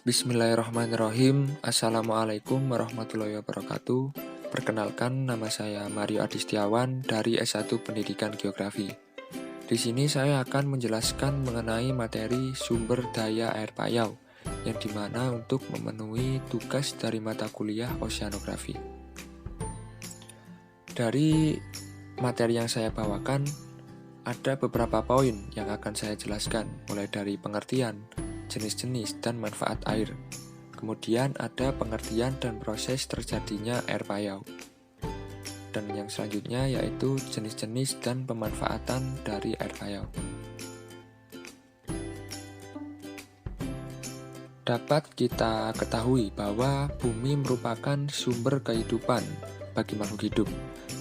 Bismillahirrahmanirrahim. Assalamualaikum warahmatullahi wabarakatuh. Perkenalkan, nama saya Mario Adistiawan dari S1 Pendidikan Geografi. Di sini saya akan menjelaskan mengenai materi sumber daya air payau, yang dimana untuk memenuhi tugas dari mata kuliah oceanografi. Dari materi yang saya bawakan, ada beberapa poin yang akan saya jelaskan, mulai dari pengertian, jenis-jenis dan manfaat air. Kemudian ada pengertian dan proses terjadinya air payau. Dan yang selanjutnya yaitu jenis-jenis dan pemanfaatan dari air payau. Dapat kita ketahui bahwa bumi merupakan sumber kehidupan bagi makhluk hidup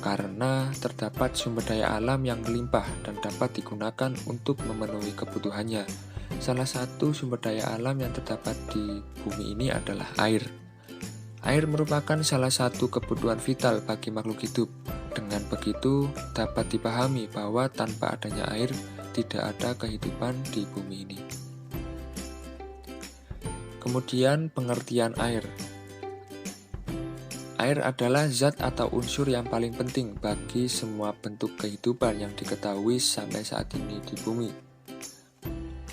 karena terdapat sumber daya alam yang melimpah dan dapat digunakan untuk memenuhi kebutuhannya. Salah satu sumber daya alam yang terdapat di bumi ini adalah air. Air merupakan salah satu kebutuhan vital bagi makhluk hidup. Dengan begitu, dapat dipahami bahwa tanpa adanya air, tidak ada kehidupan di bumi ini. Kemudian, pengertian air. Air adalah zat atau unsur yang paling penting bagi semua bentuk kehidupan yang diketahui sampai saat ini di bumi.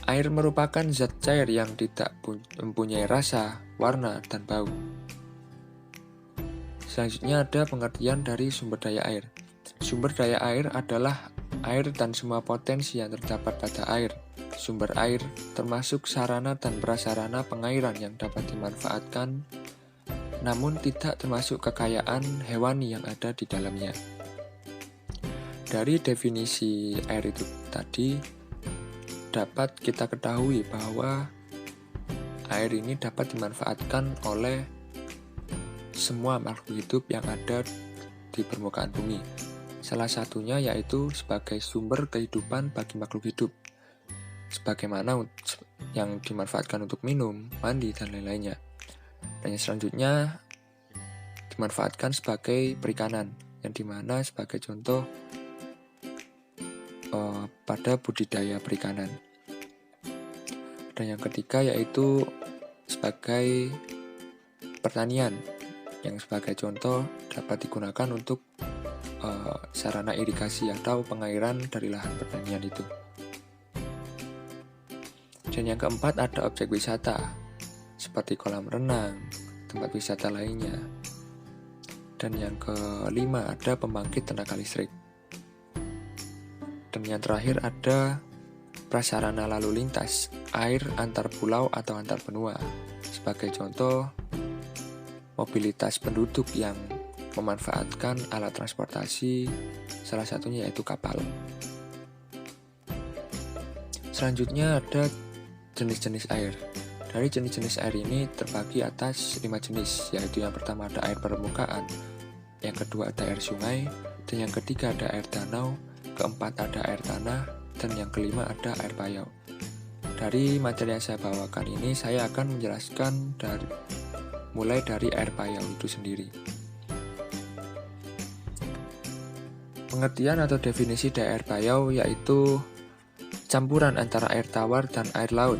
Air merupakan zat cair yang tidak mempunyai rasa, warna, dan bau. Selanjutnya ada pengertian dari sumber daya air. Sumber daya air adalah air dan semua potensi yang terdapat pada air. Sumber air termasuk sarana dan prasarana pengairan yang dapat dimanfaatkan, namun tidak termasuk kekayaan hewani yang ada di dalamnya. Dari definisi air itu tadi, dapat kita ketahui bahwa air ini dapat dimanfaatkan oleh semua makhluk hidup yang ada di permukaan bumi. Salah satunya yaitu sebagai sumber kehidupan bagi makhluk hidup, sebagaimana yang dimanfaatkan untuk minum, mandi, dan lain-lainnya. Dan yang selanjutnya dimanfaatkan sebagai perikanan, yang dimana sebagai contoh pada budidaya perikanan. Dan yang ketiga yaitu sebagai pertanian, yang sebagai contoh dapat digunakan untuk sarana irigasi atau pengairan dari lahan pertanian itu. Dan yang keempat ada objek wisata, seperti kolam renang, tempat wisata lainnya. Dan yang kelima ada pembangkit tenaga listrik. Dan yang terakhir ada prasarana lalu lintas, air antar pulau atau antar benua. Sebagai contoh, mobilitas penduduk yang memanfaatkan alat transportasi, salah satunya yaitu kapal. Selanjutnya ada jenis-jenis air. Dari jenis-jenis air ini terbagi atas 5 jenis, yaitu yang pertama ada air permukaan, yang kedua ada air sungai, dan yang ketiga ada air danau, keempat ada air tanah, dan yang kelima ada air payau. Dari materi yang saya bawakan ini, saya akan menjelaskan mulai dari air payau itu sendiri. Pengertian atau definisi dari air payau yaitu campuran antara air tawar dan air laut.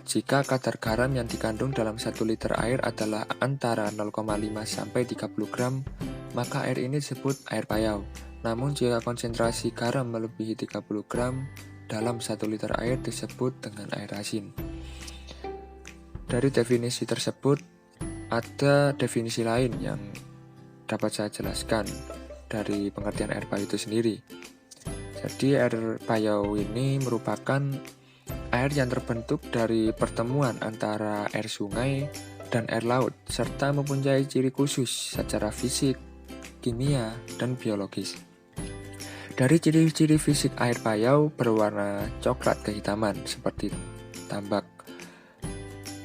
Jika kadar garam yang dikandung dalam 1 liter air adalah antara 0,5 sampai 30 gram, maka air ini disebut air payau. Namun jika konsentrasi garam melebihi 30 gram dalam 1 liter air disebut dengan air asin. Dari definisi tersebut, ada definisi lain yang dapat saya jelaskan dari pengertian air payau itu sendiri. Jadi air payau ini merupakan air yang terbentuk dari pertemuan antara air sungai dan air laut, serta mempunyai ciri khusus secara fisik, kimia, dan biologis. Dari ciri-ciri fisik air payau berwarna coklat kehitaman seperti tambak.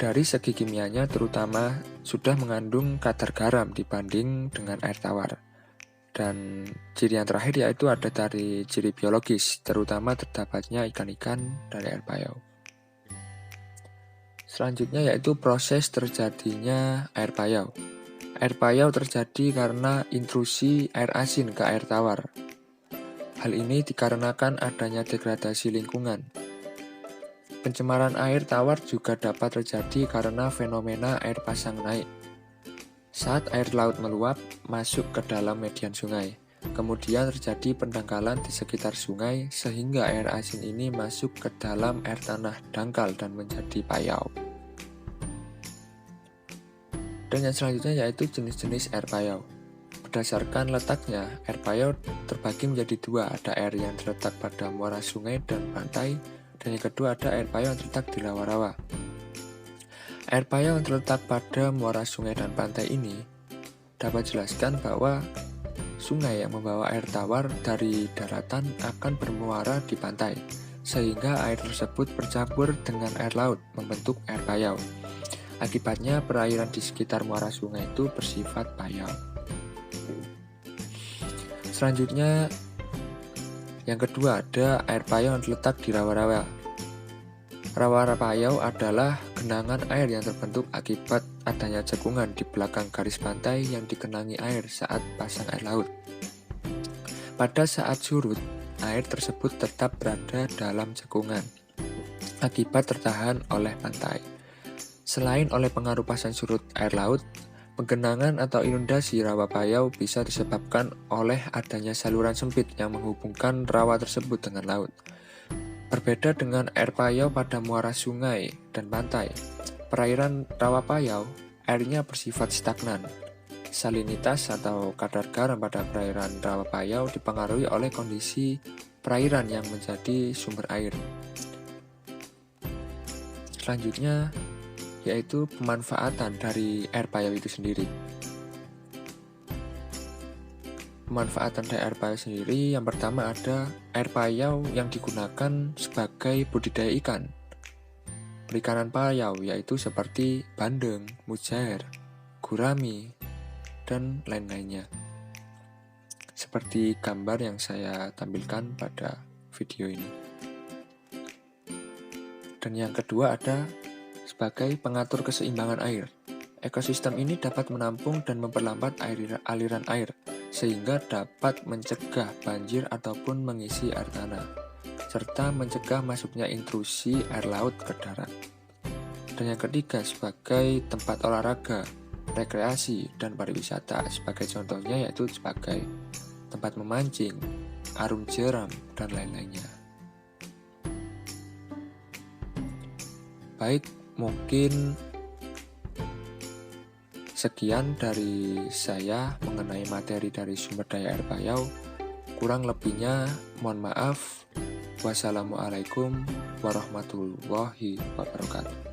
Dari segi kimianya terutama sudah mengandung kadar garam dibanding dengan air tawar. Dan ciri yang terakhir yaitu ada dari ciri biologis, terutama terdapatnya ikan-ikan dari air payau. Selanjutnya yaitu proses terjadinya air payau. Air payau terjadi karena intrusi air asin ke air tawar. Hal ini dikarenakan adanya degradasi lingkungan. Pencemaran air tawar juga dapat terjadi karena fenomena air pasang naik. Saat air laut meluap, masuk ke dalam median sungai. Kemudian terjadi pendangkalan di sekitar sungai sehingga air asin ini masuk ke dalam air tanah dangkal dan menjadi payau. Dan yang selanjutnya yaitu jenis-jenis air payau. Berdasarkan letaknya, air payau terbagi menjadi dua. Ada air yang terletak pada muara sungai dan pantai, dan yang kedua ada air payau yang terletak di rawa-rawa. Air payau yang terletak pada muara sungai dan pantai ini dapat jelaskan bahwa sungai yang membawa air tawar dari daratan akan bermuara di pantai, sehingga air tersebut bercampur dengan air laut membentuk air payau. Akibatnya perairan di sekitar muara sungai itu bersifat payau. Selanjutnya, yang kedua ada air payau yang terletak di rawa-rawa. Rawa-rawa payau adalah genangan air yang terbentuk akibat adanya cekungan di belakang garis pantai yang dikenangi air saat pasang air laut. Pada saat surut, air tersebut tetap berada dalam cekungan akibat tertahan oleh pantai. Selain oleh pengaruh pasang surut air laut, penggenangan atau inundasi rawa payau bisa disebabkan oleh adanya saluran sempit yang menghubungkan rawa tersebut dengan laut. Berbeda dengan air payau pada muara sungai dan pantai, perairan rawa payau airnya bersifat stagnan. Salinitas atau kadar garam pada perairan rawa payau dipengaruhi oleh kondisi perairan yang menjadi sumber air. Selanjutnya yaitu pemanfaatan dari air payau itu sendiri. Pemanfaatan dari air payau sendiri, yang pertama ada air payau yang digunakan sebagai budidaya ikan. Perikanan payau yaitu seperti bandeng, mujair, gurami, dan lain-lainnya. Seperti gambar yang saya tampilkan pada video ini. Dan yang kedua ada sebagai pengatur keseimbangan air. Ekosistem ini dapat menampung dan memperlambat aliran air, sehingga dapat mencegah banjir ataupun mengisi air tanah, serta mencegah masuknya intrusi air laut ke darat. Dan yang ketiga sebagai tempat olahraga, rekreasi, dan pariwisata. Sebagai contohnya yaitu sebagai tempat memancing, arum jeram, dan lain-lainnya. Baik, mungkin sekian dari saya mengenai materi dari sumber daya air payau. Kurang lebihnya mohon maaf. Wassalamualaikum warahmatullahi wabarakatuh.